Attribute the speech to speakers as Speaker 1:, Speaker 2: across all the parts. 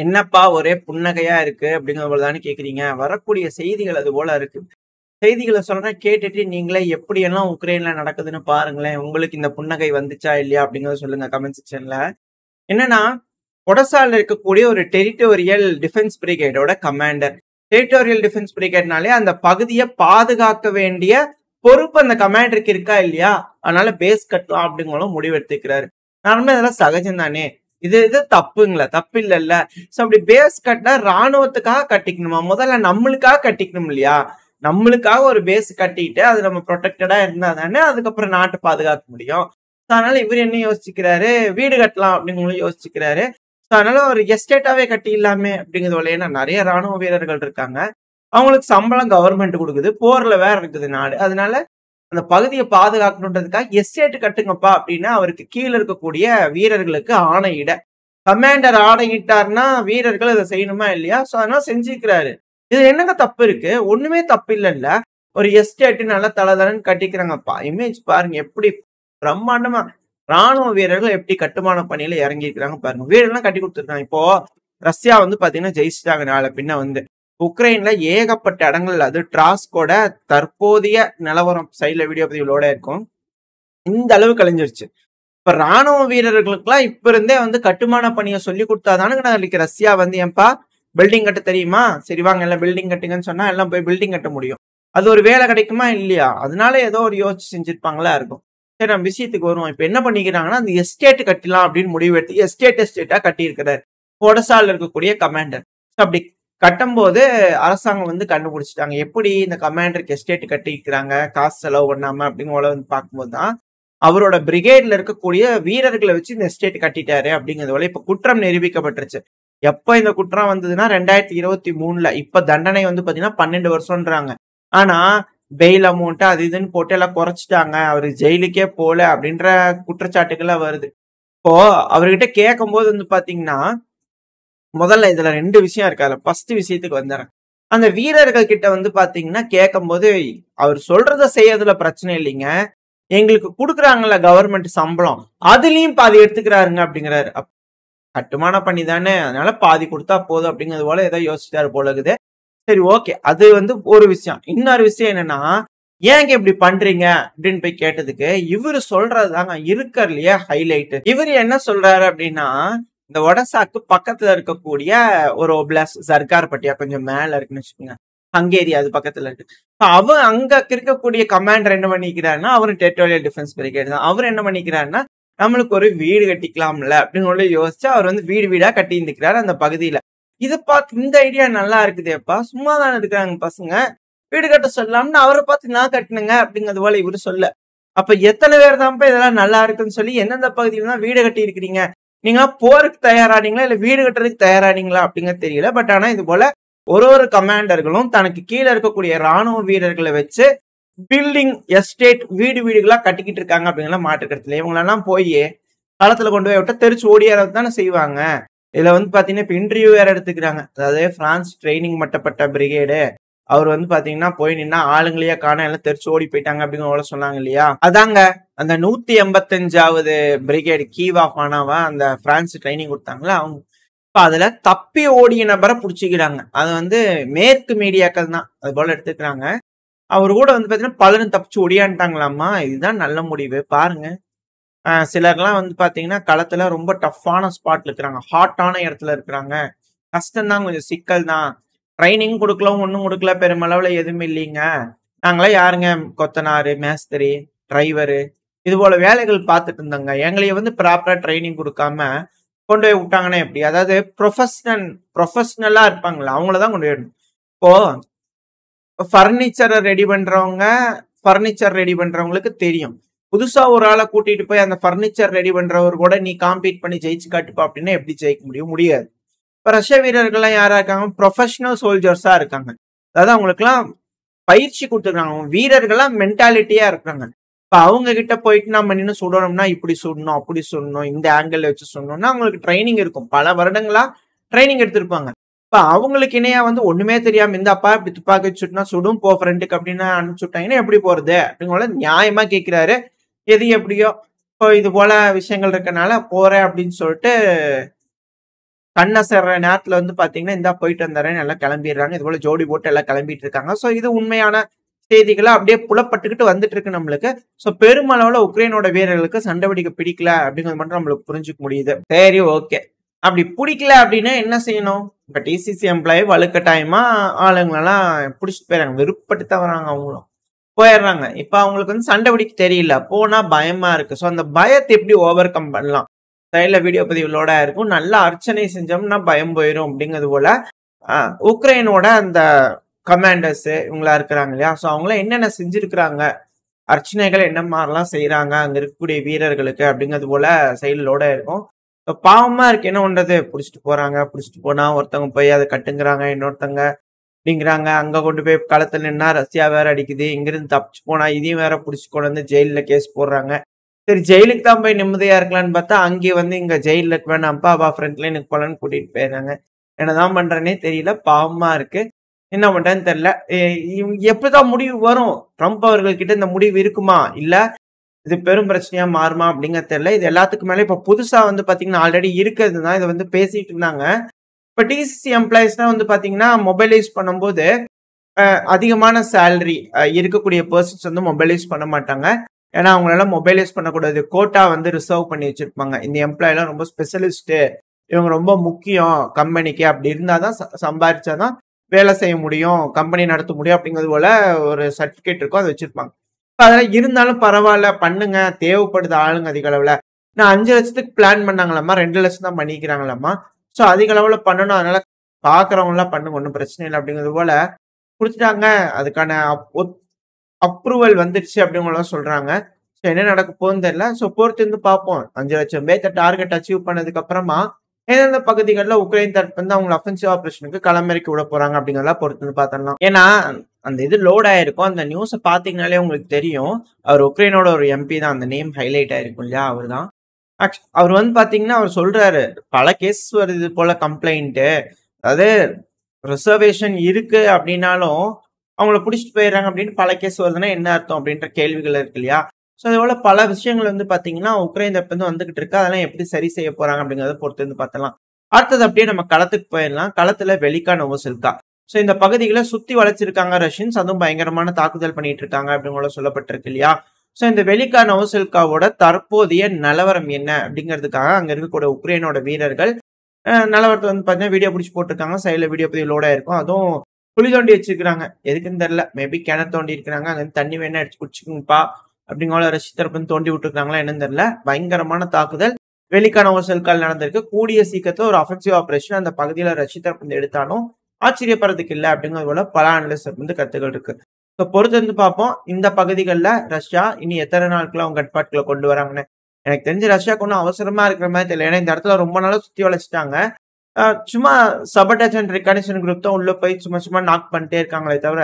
Speaker 1: என்னப்பா ஒரே புன்னகையா இருக்கு அப்படிங்கிற போல தானே கேக்குறீங்க. வரக்கூடிய செய்திகள் அது போல இருக்கு. செய்திகள சொல்றேன் கேட்டுட்டு நீங்களே எப்படியெல்லாம் உக்ரைன்ல நடக்குதுன்னு பாருங்களேன். உங்களுக்கு இந்த புன்னகை வந்துச்சா இல்லையா அப்படிங்கிறத சொல்லுங்க கமெண்ட் செக்ஷன்ல. என்னன்னா, ஒடசால இருக்கக்கூடிய ஒரு டெரிட்டோரியல் டிஃபென்ஸ் பிரிகேடோட கமாண்டர். டெரிட்டோரியல் டிஃபென்ஸ் பிரிகேட்னாலே அந்த பகுதிய பாதுகாக்க வேண்டிய பொறுப்பு அந்த கமாண்டருக்கு இருக்கா இல்லையா? அதனால பேஸ் கட்டலாம் அப்படிங்கிற முடிவெடுத்துக்கிறாரு. நார்மலா இதெல்லாம் சகஜம் தானே. இது தப்புங்களா? தப்பு இல்லல்ல. சோ அப்படி பேஸ் கட்டினா ராணுவத்துக்காக கட்டிக்கணுமா? முதல்ல நம்மளுக்காக கட்டிக்கணும் இல்லையா? நம்மளுக்காக ஒரு பேஸ் கட்டிட்டு அது நம்ம ப்ரொடெக்டடா இருந்தா தானே அதுக்கப்புறம் நாட்டை பாதுகாக்க முடியும். அதனால இவர் என்ன யோசிச்சுக்கிறாரு, வீடு கட்டலாம் அப்படின்னு யோசிச்சுக்கிறாரு. அதனால ஒரு எஸ்டேட்டாவே கட்டிடலாமே அப்படிங்கிறது. ஏன்னா நிறைய ராணுவ வீரர்கள் இருக்காங்க. அவங்களுக்கு சம்பளம் கவர்மெண்ட் கொடுக்குது, போர்ல வேற இருக்குது நாடு. அதனால அந்த பகுதியை பாதுகாக்கணுன்றதுக்காக எஸ்டேட் கட்டுங்கப்பா அப்படின்னு அவருக்கு கீழே இருக்கக்கூடிய வீரர்களுக்கு ஆணையிட, கமாண்டர் ஆணையிட்டாருன்னா வீரர்கள் அதை செய்யணுமா இல்லையா? சோ அதனால செஞ்சுக்கிறாரு. இது என்னங்க தப்பு இருக்கு? ஒண்ணுமே தப்பு இல்லைல்ல. ஒரு எஸ்டேட் நல்லா தளதளன்னு கட்டிக்கிறாங்கப்பா. இமேஜ் பாருங்க எப்படி பிரம்மாண்டமா ராணுவ வீரர்கள் எப்படி கட்டுமான பணியில இறங்கி இருக்கிறாங்க பாருங்க. வீடெல்லாம் கட்டி கொடுத்துருக்காங்க. இப்போ ரஷ்யா பாத்தீங்கன்னா ஜெயிச்சிட்டாங்க நாளை பின்ன உக்ரைன்ல ஏகப்பட்ட இடங்கள்ல அது டிராஸ்கோட தற்போதைய நிலவரம் சைட்ல வீடியோ பதிவுகளோட இருக்கும். இந்த அளவு கழிஞ்சிருச்சு. இப்ப ராணுவ வீரர்களுக்கெல்லாம் இப்ப இருந்தே கட்டுமான பணியை சொல்லி கொடுத்தாதானுங்க நாளைக்கு ரஷ்யா ஏன்பா பில்டிங் கட்ட தெரியுமா? சரி வாங்க எல்லாம் பில்டிங் கட்டுங்கன்னு சொன்னா எல்லாம் போய் பில்டிங் கட்ட முடியும். அது ஒரு வேலை கிடைக்குமா இல்லையா? அதனால ஏதோ ஒரு யோசிச்சு செஞ்சிருப்பாங்களா இருக்கும். சரி நம்ம விஷயத்துக்கு வருவோம். இப்ப என்ன பண்ணிக்கிறாங்கன்னா அந்த எஸ்டேட் கட்டலாம் அப்படின்னு முடிவு எடுத்து எஸ்டேட்டா கட்டி இருக்கிறாரு ஒடசால இருக்கக்கூடிய கமாண்டர். அப்படி கட்டும்போது அரசாங்கம் கண்டுபிடிச்சிட்டாங்க எப்படி இந்த கமாண்டருக்கு எஸ்டேட் கட்டிக்கிறாங்க காசு செலவு பண்ணாம அப்படின்னு பார்க்கும்போது தான் அவரோட பிரிகேட்ல இருக்கக்கூடிய வீரர்களை வச்சு இந்த எஸ்டேட் கட்டிட்டாரு அப்படிங்கிறது இப்ப குற்றம் நிரூபிக்கப்பட்டுருச்சு. எப்ப இந்த குற்றம் வந்ததுன்னா 2023 இப்ப தண்டனை பாத்தீங்கன்னா 12 வருஷம்ன்றாங்க. ஆனா பெயில் அமௌண்ட் அது இதுன்னு போட்டு எல்லாம் குறைச்சிட்டாங்க. அவரு ஜெயிலுக்கே போல அப்படின்ற குற்றச்சாட்டுகள்லாம் வருது. இப்போ அவர்கிட்ட கேட்கும் போது பாத்தீங்கன்னா முதல்ல இதுல 2 விஷயம் இருக்கு. அதுல ஃபர்ஸ்ட் விஷயத்துக்கு வந்துடுறேன். அந்த வீரர்கள் கிட்ட பாத்தீங்கன்னா கேட்கும் போது அவர் சொல்றத செய்யறதுல பிரச்சனை இல்லைங்க. எங்களுக்கு கொடுக்குறாங்கல்ல கவர்மெண்ட் சம்பளம் அதுலயும் பாதி எடுத்துக்கிறாருங்க அப்படிங்கிறாரு. கட்டுமான பண்ணி தானே அதனால பாதி கொடுத்தா போதும் அப்படிங்கிறது போல ஏதோ யோசிச்சாரு போல இருக்குது. சரி ஓகே அது ஒரு விஷயம். இன்னொரு விஷயம் என்னன்னா ஏங்க இப்படி பண்றீங்க அப்படின்னு போய் கேட்டதுக்கு இவரு சொல்றதுதாங்க இருக்கறலையே ஹைலைட். இவரு என்ன சொல்றாரு அப்படின்னா இந்த ஒடசாக்கு பக்கத்துல இருக்கக்கூடிய ஒரு ஒப்லாஸ்ட் சர்க்கார்பட்டியா கொஞ்சம் மேல இருக்குன்னு வச்சுக்கோங்க. ஹங்கேரி அது பக்கத்துல இருக்கு. அங்க இருக்கக்கூடிய கமாண்டர் என்ன பண்ணிக்கிறாருன்னா அவரு டெரிட்டோரியல் டிஃபென்ஸ் பிரிகேட் தான். அவர் என்ன பண்ணிக்கிறாருன்னா நம்மளுக்கு ஒரு வீடு கட்டிக்கலாம்ல அப்படின்னு யோசிச்சு அவர் வீடு வீடா கட்டி இருந்துக்கிறாரு அந்த பகுதியில. இதை பார்த்து இந்த ஐடியா நல்லா இருக்குதேப்பா, சும்மா தானே இருக்கிறாங்க பசங்க, வீடு கட்ட சொல்லலாம்னு அவரை பார்த்து நான் கட்டணுங்க அப்படிங்கிறது போல இவரு சொல்ல. அப்ப எத்தனை பேர் தான்ப்பா இதெல்லாம் நல்லா இருக்குன்னு சொல்லி எந்தெந்த பகுதியில தான் வீடு கட்டி இருக்கிறீங்க? நீங்க போருக்கு தயாரானீங்களா இல்ல வீடு கட்டுறதுக்கு தயாரானீங்களா அப்படிங்கிறது தெரியல. பட் ஆனா இது போல ஒரு கமாண்டர்களும் தனக்கு கீழே இருக்கக்கூடிய ராணுவ வீரர்களை வச்சு பில்டிங் எஸ்டேட் வீடுகளா கட்டிக்கிட்டு இருக்காங்க அப்படிங்கிற மாற்றுக்கிறதுல இவங்களெல்லாம் போய் களத்துல கொண்டு போய் விட்டா தெரிச்சு ஓடியாரது தானே செய்வாங்க. இதுல பாத்தீங்கன்னா இப்ப இன்டர்வியூ வேற எடுத்துக்கிறாங்க. அதாவது பிரான்ஸ் ட்ரைனிங் மட்டப்பட்ட பிரிகேடு அவர் பாத்தீங்கன்னா போய் நின்னா ஆளுங்களையே காண எல்லாம் தெரிச்சு ஓடி போயிட்டாங்க அப்படிங்கிற சொன்னாங்க இல்லையா? அதாங்க அந்த 185வது பிரிகேடு கீவா பானாவா அந்த பிரான்ஸ் ட்ரைனிங் கொடுத்தாங்களா அவங்க. இப்ப அதுல தப்பி ஓடிய நபரை புடிச்சுக்கிறாங்க. அது மேற்கு மீடியாக்கள் தான் அது போல எடுத்துக்கிறாங்க. அவர் கூட பாத்தீங்கன்னா பலரும் தப்பிச்சு ஒடியான்ட்டாங்களாமா. இதுதான் நல்ல முடிவு பாருங்க. சிலர்லாம் பாத்தீங்கன்னா களத்துல ரொம்ப டஃப்பான ஸ்பாட்ல இருக்கிறாங்க, ஹாட்டான இடத்துல இருக்கிறாங்க. கஷ்டம்தான், கொஞ்சம் சிக்கல் தான். ட்ரைனிங் கொடுக்கலாம் ஒன்னும் கொடுக்கல, பெருமளவுல எதுவுமே இல்லைங்க. நாங்களாம் யாருங்க கொத்தனாரு, மேஸ்திரி, டிரைவரு இது போல வேலைகள் பார்த்துட்டு இருந்தாங்க. எங்களைய ப்ராப்பரா ட்ரைனிங் கொடுக்காம கொண்டு போய் விட்டாங்கன்னா எப்படி? அதாவது ப்ரொஃபஷனலா இருப்பாங்களா அவங்களதான் கொண்டு போயிடணும். இப்போ ஃபர்னிச்சர் ரெடி பண்றவங்களுக்கு தெரியும். புதுசா ஒரு ஆளை கூட்டிட்டு போய் அந்த ஃபர்னிச்சர் ரெடி பண்றவர் கூட நீ காம்பீட் பண்ணி ஜெயிச்சு காட்டுப்பா அப்படின்னா எப்படி ஜெயிக்க முடியாது. இப்ப ரஷ்ய வீரர்கள்லாம் யாரா இருக்காங்க? ப்ரொஃபஷனல் சோல்ஜர்ஸா இருக்காங்க. அதாவது அவங்களுக்கு எல்லாம் பயிற்சி கொடுத்துருக்காங்க. வீரர்கள்லாம் மென்டாலிட்டியா இருக்காங்க. இப்ப அவங்க கிட்ட போயிட்டு நம்ம நின்று சுடணும்னா இப்படி சுடணும், அப்படி சுடணும், இந்த ஆங்கிள் வச்சு சுடணும்னா அவங்களுக்கு ட்ரைனிங் இருக்கும். பல வருடங்களா ட்ரைனிங் எடுத்திருப்பாங்க. இப்ப அவங்களுக்கு இணையா ஒண்ணுமே தெரியாம இந்த அப்பா இப்படி துப்பாக்கி வச்சுட்டுனா சுடும் போ ஃப்ரெண்டுக்கு அப்படின்னு அனுப்பிச்சு விட்டாங்கன்னா எப்படி போறது அப்படிங்கிற நியாயமா கேட்கிறாரு. எது எப்படியோ இப்போ இது போல விஷயங்கள் இருக்கனால போறேன் அப்படின்னு சொல்லிட்டு கண்ணசர்ற நேரத்துல வந்து பாத்தீங்கன்னா இந்தா போயிட்டு வந்துறேன்னு எல்லாம் கிளம்பிடுறாங்க. இது போல ஜோடி போட்டு எல்லாம் கிளம்பிட்டு இருக்காங்க. சோ இது உண்மையான செய்திகளா அப்படியே புலப்பட்டுக்கிட்டு வந்துட்டு இருக்கு நம்மளுக்கு. சோ பெருமளவுல உக்ரைனோட வீரர்களுக்கு சண்டை பிடிக்க பிடிக்கல அப்படிங்கிறது மட்டும் நம்மளுக்கு புரிஞ்சுக்க முடியுது. சரி, ஓகே. அப்படி பிடிக்கல அப்படின்னா என்ன செய்யணும்? இப்ப டிசிசி எம்ப்ளாயி வலுக்கட்டாயமா ஆளுங்களெல்லாம் பிடிச்சிட்டு போயிடறாங்க. விருப்பப்பட்டு தான் வராங்க, அவங்களும் போயிடுறாங்க. இப்ப அவங்களுக்கு வந்து சண்டை பிடிக்க தெரியல, போனா பயமா இருக்கு. சோ அந்த பயத்தை எப்படி ஓவர் கம் பண்ணலாம்? சைட்ல வீடியோ பதிவுகளோட இருக்கும். நல்லா அர்ச்சனை செஞ்சோம்னா பயம் போயிடும் அப்படிங்கிறது போல உக்ரைனோட அந்த கமாண்டர்ஸ் இவங்களா இருக்கிறாங்க இல்லையா? சோ அவங்கள என்னென்ன செஞ்சிருக்கிறாங்க, அர்ச்சனைகள் என்ன மாதிரிலாம் செய்யறாங்க அங்க இருக்கக்கூடிய வீரர்களுக்கு அப்படிங்கிறது போல சைடுலோட இருக்கும். பாவமா இருக்கு, என்ன பண்றது? புடிச்சிட்டு போறாங்க. புடிச்சிட்டு போனா ஒருத்தவங்க போய் அதை கட்டுங்கிறாங்க, இன்னொருத்தங்க அப்படிங்கிறாங்க. அங்க கொண்டு போய் களத்துல நின்னா ரஷ்யா வேற அடிக்குது. இங்கிருந்து தப்பிச்சு போனா இதையும் வேற புடிச்சு கொண்டு வந்து ஜெயில கேஸ் போடுறாங்க. சரி, ஜெயிலுக்கு தான் போய் நிம்மதியா இருக்கலாம்னு பார்த்தா அங்கே வந்து இங்க ஜெயில வேணாம்ப்பா, வா ஃப்ரண்ட்ல எனக்கு போலன்னு கூட்டிட்டு போயிடுறாங்க. என்னதான் பண்றேன்னே தெரியல, பாவமா இருக்கு. என்ன பண்றேன்னு தெரியல. எப்படிதான் முடிவு வரும்? ட்ரம்ப் அவர்கள் கிட்ட இந்த முடிவு இருக்குமா, இல்ல இது பெரும் பிரச்சனையா மாறுமா அப்படிங்கிறது தெரியல. இது எல்லாத்துக்கு மேல இப்ப புதுசா வந்து பாத்தீங்கன்னா ஆல்ரெடி இருக்கிறது தான் இதை வந்து பேசிட்டு இருந்தாங்க. இப்ப டிசிசி எம்ப்ளாயிஸ்னா வந்து பாத்தீங்கன்னா மொபைலைஸ் பண்ணும்போது அதிகமான சேலரி இருக்கக்கூடிய பர்சன்ஸ் வந்து மொபைலைஸ் பண்ண மாட்டாங்க. ஏன்னா அவங்களால மொபைலைஸ் பண்ணக்கூடாது, கோட்டா வந்து ரிசர்வ் பண்ணி வச்சிருப்பாங்க. இந்த எம்ப்ளாய் எல்லாம் ரொம்ப ஸ்பெஷலிஸ்ட், இவங்க ரொம்ப முக்கியம் கம்பெனிக்கு, அப்படி இருந்தாதான் சம்பாதிச்சாதான் வேலை செய்ய முடியும், கம்பெனி நடத்த முடியும் அப்படிங்கிறது போல ஒரு சர்டிபிகேட் இருக்கும், அதை வச்சிருப்பாங்க. அதெல்லாம் இருந்தாலும் பரவாயில்ல, பண்ணுங்க, தேவைப்படுது ஆளுங்க அதிக அளவுல. நான் 5 லட்சத்துக்கு பிளான் பண்ணாங்களாமா, 2 லட்சம் தான் பண்ணிக்கிறாங்களாமா. சோ அதிக அளவுல பண்ணணும், அதனால பாக்குறவங்க எல்லாம் பண்ணுங்க, ஒன்றும் பிரச்சனை இல்லை அப்படிங்கிறது போல கொடுத்துட்டாங்க. அதுக்கான அப்ரூவல் வந்துருச்சு அப்படிங்கலாம் சொல்றாங்க. ஸோ என்ன நடக்க போகுதுன்னு தெரியல. ஸோ பொறுத்து இருந்து பார்ப்போம். 5 லட்சம் பேர்த்த டார்கெட் அச்சீவ் பண்ணதுக்கு அப்புறமா எந்தெந்த பகுதிகளில் உக்ரைன் தரப்பு வந்து அவங்க அஃபென்சிவ் ஆபரேஷனுக்கு களமிறக்கி விட போறாங்க அப்படிங்கிறதெல்லாம் பொறுத்து வந்து பார்த்தரலாம். ஏன்னா அந்த இது லோட் ஆயிருக்கும். அந்த நியூஸை பார்த்தீங்கனாலே உங்களுக்கு தெரியும். அவர் உக்ரைனோட ஒரு எம்பி தான், அந்த நேம் ஹைலைட் ஆயிருக்கும் இல்லையா? அவர் தான். அவர் வந்து பாத்தீங்கன்னா அவர் சொல்றாரு, பல கேஸ் வருது போல கம்ப்ளைண்ட், அதாவது ரிசர்வேஷன் இருக்கு அப்படின்னாலும் அவங்கள பிடிச்சிட்டு போயிடுறாங்க அப்படின்னு பல கேஸ் வருதுன்னா என்ன அர்த்தம் அப்படின்ற கேள்விகள் இருக்கு இல்லையா? ஸோ அதோட பல விஷயங்கள் வந்து பாத்தீங்கன்னா உக்ரைன் தரப்பு வந்து வந்துகிட்டு இருக்கு. அதெல்லாம் எப்படி சரி செய்ய போறாங்க அப்படிங்கறத பொறுத்து வந்து பார்த்தலாம். அடுத்தது அப்படியே நம்ம களத்துக்கு போயிடலாம். களத்துல வெலிகா நோவோசில்கா. ஸோ இந்த பகுதிகளை சுத்தி வளைச்சிருக்காங்க ரஷ்யன்ஸ், அதுவும் பயங்கரமான தாக்குதல் பண்ணிட்டு இருக்காங்க அப்படின்னு சொல்லப்பட்டிருக்கு இல்லையா? ஸோ இந்த வெலிகா நோவோசில்காவோட தற்போதைய நிலவரம் என்ன அப்படிங்கிறதுக்காக அங்க இருக்கக்கூடிய உக்ரைனோட வீரர்கள் நிலவரத்தை வந்து பாத்தீங்கன்னா வீடியோ பிடிச்சி போட்டிருக்காங்க. சைட்ல வீடியோ பதிவு லோடா இருக்கும். அதுவும் குழி தோண்டி வச்சிருக்காங்க, எதுக்குன்னு தெரியல. மேபி கிணறு தோண்டி இருக்கிறாங்க, அங்க தண்ணி வேணா எடுத்து குடிச்சுக்குங்கப்பா அப்படிங்கிற ரஷ்ய தரப்பு தோண்டி விட்டுருக்காங்களா என்னன்னு தெரியல. பயங்கரமான தாக்குதல் வெலிகா நோவோசில்கால் நடந்திருக்கு. கூடிய சீக்கிரத்துல ஒரு அஃபென்சிவ் ஆபரேஷன் அந்த பகுதியில ரஷ்ய தரப்பு எடுத்தாலும் ஆச்சரியப்படுறதுக்கு இல்லை அப்படிங்கிறது போல பல அனலிஸ்ட் வந்து கருத்துக்கள் இருக்கு. ஸோ பொறுத்து வந்து பார்ப்போம் இந்த பகுதிகளில் ரஷ்யா இனி எத்தனை நாட்கள் அவங்க கட்டுப்பாட்டுல கொண்டு வராங்கன்னு. எனக்கு தெரிஞ்சு ரஷ்யாவுக்கு ஒன்றும் அவசரமா இருக்கிற மாதிரி தெரியல. ஏன்னா இந்த இடத்துல ரொம்ப நாளா சுத்தி வளைச்சிட்டாங்க. சும்மா சபர்டேஜ் அண்ட் ரெகக்னிஷன் குரூப் தான் உள்ள போய் சும்மா சும்மா நாக் பண்ணிட்டே இருக்காங்களே தவிர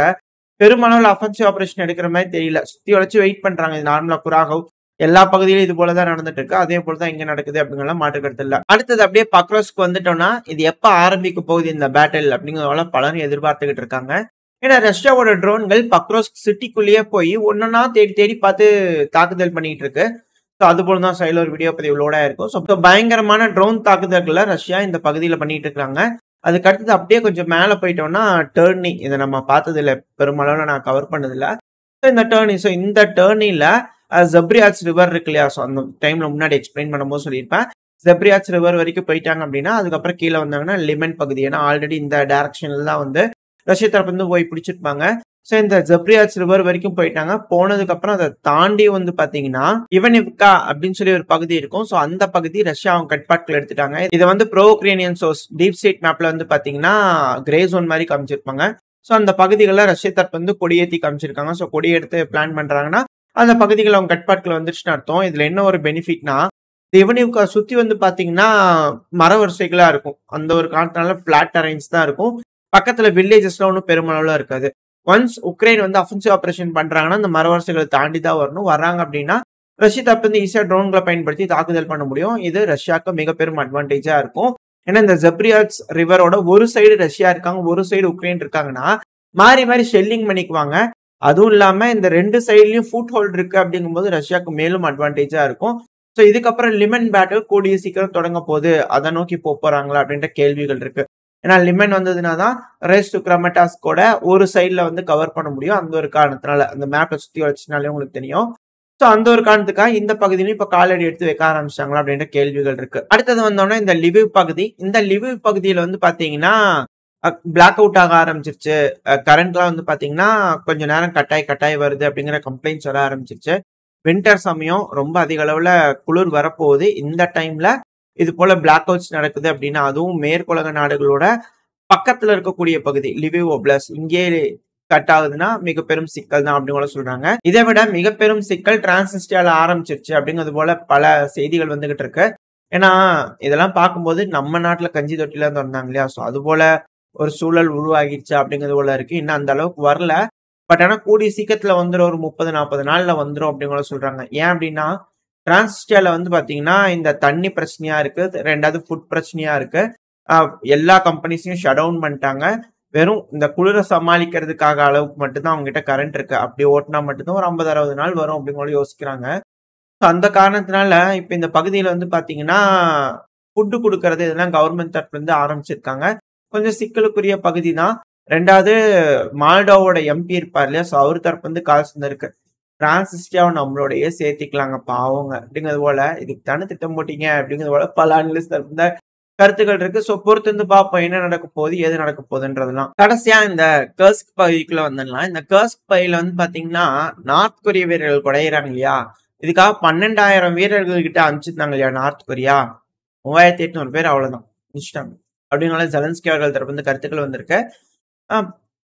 Speaker 1: பெருமளவில் அஃபென்சிவ் ஆபரேஷன் எடுக்கிற மாதிரி தெரியல. சுத்தி வளைச்சு வெயிட் பண்றாங்க. இது நார்மலா குராகவ் எல்லா பகுதியிலும் இது போலதான் நடந்துட்டு இருக்கு. அதே போலதான் இங்க நடக்குது அப்படிங்கலாம் மாற்று கருத்து இல்ல. அடுத்தது அப்படியே பக்ரோஸ்க்கு வந்துட்டோம்னா இது எப்ப ஆரம்பிக்க போகுது இந்த பேட்டில் அப்படிங்கிறத பலரும் எதிர்பார்த்துக்கிட்டு இருக்காங்க. ஏன்னா ரஷ்யாவோட ட்ரோன்கள் பக்ரோஸ்க் சிட்டிக்குள்ளேயே போய் ஒன்னொன்னா தேடி தேடி பார்த்து தாக்குதல் பண்ணிட்டு இருக்கு. ஸோ அது போலதான் சைடில் ஒரு வீடியோ பதிவு லோடா இருக்கும். ஸோ பயங்கரமான ட்ரோன் தாக்குதல்களை ரஷ்யா இந்த பகுதியில பண்ணிட்டு இருக்காங்க. அதுக்கு அடுத்தது அப்படியே கொஞ்சம் மேல போயிட்டோம்னா டர்னி, இதை நம்ம பார்த்தது இல்லை, பெருமளவுல நான் கவர் பண்ணது இல்லை. இந்த டர்னி, ஸோ இந்த டர்னில ஜப்ரியாட்ஸ் ரிவர் இருக்கு இல்லையா? ஸோ அந்த டைம்ல முன்னாடி எக்ஸ்பிளைன் பண்ணும்போது சொல்லியிருப்பேன். ஜப்ரியாட்ஸ் ரிவர் வரைக்கும் போயிட்டாங்க அப்படின்னா அதுக்கப்புறம் கீழே வந்தாங்கன்னா லிமன் பகுதி, ஏன்னா ஆல்ரெடி இந்த டைரக்ஷன்ல தான் வந்து ரஷ்ய தரப்பு வந்து போய் பிடிச்சிருப்பாங்க. ஸோ இந்த ஜப்ரியாட்ஸ் ரிவர் வரைக்கும் போயிட்டாங்க. போனதுக்கு அப்புறம் அதை தாண்டி வந்து பாத்தீங்கன்னா இவனிவ்கா அப்படின்னு சொல்லி ஒரு பகுதி இருக்கும். ஸோ அந்த பகுதி ரஷ்யா அவங்க கட்பாட்கள் எடுத்துட்டாங்க. இதை வந்து bro Ukrainian source deep state மேப்ல வந்து பாத்தீங்கன்னா கிரே ஜோன் மாதிரி காமிச்சிருப்பாங்க. ஸோ அந்த பகுதிகளில் ரஷ்ய தரப்பு வந்து கொடியேற்றி காமிச்சிருக்காங்க. ஸோ கொடியெடுத்து பிளான் பண்றாங்கன்னா அந்த பகுதிகள் அவங்க கட்பாட்கள் வந்துருச்சுன்னு அர்த்தம். இதுல என்ன ஒரு பெனிஃபிட்னா இவனிவ்கா சுத்தி வந்து பாத்தீங்கன்னா மர வரிசைகளா இருக்கும். அந்த ஒரு காலத்தினால பிளாட் டெரைன்ஸ் தான் இருக்கும். பக்கத்துல வில்லேஜஸ்லாம் ஒன்றும் பெருமளவுல இருக்காது. ஒன்ஸ் உக்ரைன் வந்து அஃபென்சிவ் ஆபரேஷன் பண்றாங்கன்னா அந்த மரவரிசைகளை தாண்டி தான் வரணும். வர்றாங்க அப்படின்னா ரஷ்யா தரப்பு வந்து ஈஸியா ட்ரோன்களை பயன்படுத்தி தாக்குதல் பண்ண முடியும். இது ரஷ்யாவுக்கு மிக பெரும் அட்வான்டேஜா இருக்கும். ஏன்னா இந்த ஜப்ரியாட்ஸ் ரிவரோட ஒரு சைடு ரஷ்யா இருக்காங்க, ஒரு சைடு உக்ரைன் இருக்காங்கன்னா மாறி மாறி ஷெல்லிங் பண்ணிக்குவாங்க. அதுவும் இல்லாம இந்த ரெண்டு சைட்லயும் ஃபுட் ஹோல்ட் இருக்கு அப்படிங்கும்போது ரஷ்யாவுக்கு மேலும் அட்வான்டேஜா இருக்கும். ஸோ இதுக்கப்புறம் லிமன் பேட்டில் கூடிய சீக்கிரம் தொடங்க போகுது, அதை நோக்கி போறாங்களா அப்படின்ற கேள்விகள் இருக்கு. ஏன்னா லிமன் வந்ததுனா தான் ரேஸ் டு கிராமட்டாஸ்கோட ஒரு சைட்ல வந்து கவர் பண்ண முடியும். அந்த ஒரு காரணத்தினால அந்த மேப்பை சுத்தி வச்சுனாலே உங்களுக்கு தெரியும். ஸோ அந்த ஒரு காரணத்துக்காக இந்த பகுதியிலும் இப்ப காலடி எடுத்து வைக்க ஆரம்பிச்சாங்களா அப்படின்ற கேள்விகள் இருக்கு. அடுத்தது வந்தோம்னா இந்த லிவிவ் பகுதி. இந்த லிவிவ் பகுதியில வந்து பாத்தீங்கன்னா பிளாக் அவுட் ஆக ஆரம்பிச்சிருச்சு. கரண்ட்லாம் வந்து பாத்தீங்கன்னா கொஞ்ச நேரம் கட்டாய் வருது அப்படிங்கிற கம்ப்ளைண்ட்ஸ் வர ஆரம்பிச்சிருச்சு. வின்டர் சமயம் ரொம்ப அதிக அளவுல குளிர் வரப்போகுது. இந்த டைம்ல இது போல பிளாக் அவுட்ஸ் நடக்குது அப்படின்னா, அதுவும் மேற்குலக நாடுகளோட பக்கத்துல இருக்கக்கூடிய பகுதி லிவிவ் ஒப்லாஸ்ட் இங்கே கட் ஆகுதுன்னா மிக பெரும் சிக்கல் தான் அப்படின்னு கூட சொல்றாங்க. இதை விட மிக பெரும் சிக்கல் டிரான்சிஸ்டியால ஆரம்பிச்சிருச்சு அப்படிங்கிறது போல பல செய்திகள் வந்துகிட்டு இருக்கு. ஏன்னா இதெல்லாம் பார்க்கும்போது நம்ம நாட்டுல கஞ்சி தொட்டில இருந்து வந்தாங்க இல்லையா, ஸோ அது போல ஒரு சூழல் உருவாகிடுச்சு அப்படிங்கிறது போல இருக்கு. இன்னும் அந்த அளவுக்கு வரல. பட் ஆனா கூடிய சீக்கிரத்துல வந்துடும், ஒரு 30-40 நாள்ல வந்துடும் அப்படின்னு கூட சொல்றாங்க. ஏன் அப்படின்னா டிரான்சிஸ்டியால வந்து பாத்தீங்கன்னா இந்த தண்ணி பிரச்சனையா இருக்கு, ரெண்டாவது ஃபுட் பிரச்சனையா இருக்கு. எல்லா கம்பெனிஸையும் ஷட் டவுன் பண்ணிட்டாங்க. வெறும் இந்த குளிரை சமாளிக்கிறதுக்காக அளவுக்கு மட்டும்தான் அவங்க கிட்ட கரண்ட் இருக்கு. அப்படி ஓட்டினா மட்டும்தான் ஒரு 50-60 நாள் வரும் அப்படின்னு யோசிக்கிறாங்க. அந்த காரணத்தினால இப்ப இந்த பகுதியில வந்து பாத்தீங்கன்னா ஃபுட்டு கொடுக்கறது இதெல்லாம் கவர்மெண்ட் தரப்புல இருந்து ஆரம்பிச்சிருக்காங்க. கொஞ்சம் சிக்கலுக்குரிய பகுதி தான். ரெண்டாவது மால்டோவோட எம்பி இருப்பார் இல்லையா, ஸோ அவர் தரப்பு வந்து காசு இருக்கு, டிரான்சிஸ்டியாவை நம்மளோடய சேர்த்திக்கலாங்க பாவங்க அப்படிங்கிறது போல, இதுக்கு தானே திட்டம் போட்டீங்க அப்படிங்கிறது போல பல அனலிஸ்ட் தரப்பு கருத்துக்கள் இருக்கு. ஸோ பொறுத்து வந்து பார்ப்போம் என்ன நடக்க போகுது, எது நடக்க போகுதுன்றதுலாம். கடைசியா இந்த கர்ஸ்க் பகுதிக்குள்ள வந்துடலாம். இந்த கர்ஸ்க் பகுதியில வந்து பாத்தீங்கன்னா நார்த் கொரிய வீரர்கள் குறையிறாங்க இல்லையா, இதுக்காக 12,000 வீரர்கள் கிட்ட அனுப்பிச்சிருந்தாங்க இல்லையா நார்த் கொரியா, 3,800 பேர் அவ்வளவுதான் முடிச்சிட்டாங்க அப்படிங்கிற ஜெலன்ஸ்கி அவர்கள் தரப்பு வந்து கருத்துக்கள் வந்திருக்கு.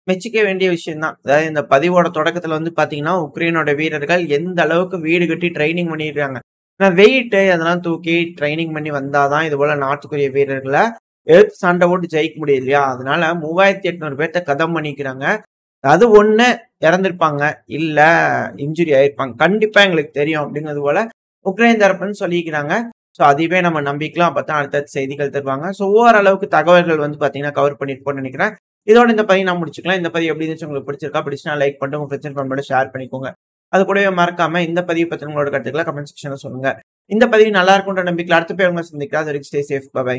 Speaker 1: மெச்சிக்க வேண்டிய விஷயம் தான். அதாவது இந்த பதிவோட தொடக்கத்துல வந்து பாத்தீங்கன்னா உக்ரைனோட வீரர்கள் எந்த அளவுக்கு வீடு கட்டி ட்ரைனிங் பண்ணிடுறாங்க. வெயிட் அதெல்லாம் தூக்கி ட்ரைனிங் பண்ணி வந்தாதான் இது போல நார்த் கொரிய வீரர்களை எடுத்து சண்டை போட்டு ஜெயிக்க முடியும் இல்லையா. அதனால 3,800 பேர்த்த கதம் பண்ணிக்கிறாங்க. அது ஒண்ணு இறந்திருப்பாங்க, இல்ல இன்ஜுரி ஆயிருப்பாங்க, கண்டிப்பா எங்களுக்கு தெரியும் அப்படிங்கிறது போல உக்ரைன் தரப்புன்னு சொல்லிக்கிறாங்க. ஸோ அதுவே நம்ம நம்பிக்கலாம். அப்பதான் அடுத்தடுத்த செய்திகள் தருவாங்க. ஸோ ஓரளவுக்கு தகவல்கள் வந்து பாத்தீங்கன்னா கவர் பண்ணிருப்போம்னு நினைக்கிறேன். இதோட இந்த பதிவு நான் முடிச்சுக்கலாம். இந்த பதிவு எப்படி இருந்துச்சு, உங்களுக்கு பிடிச்சிருக்கா, பிடிச்சினா லைக் பண்ணிட்டு உங்க ஃப்ரெண்ட்ஸ் பண்ணி ஷேர் பண்ணிக்கோங்க. அது கூடவே மறக்காம இந்த பதிவு பத்தி உங்களோட கருத்துக்களை கமெண்ட் செக்ஷன்ல சொல்லுங்க. இந்த பதிவு நல்லா இருக்கும்ன்ற நம்பிக்கையில் அடுத்த பேர் உங்களை சந்திக்கிறேன். அது வரைக்கும் ஸ்டே சேஃப், பை.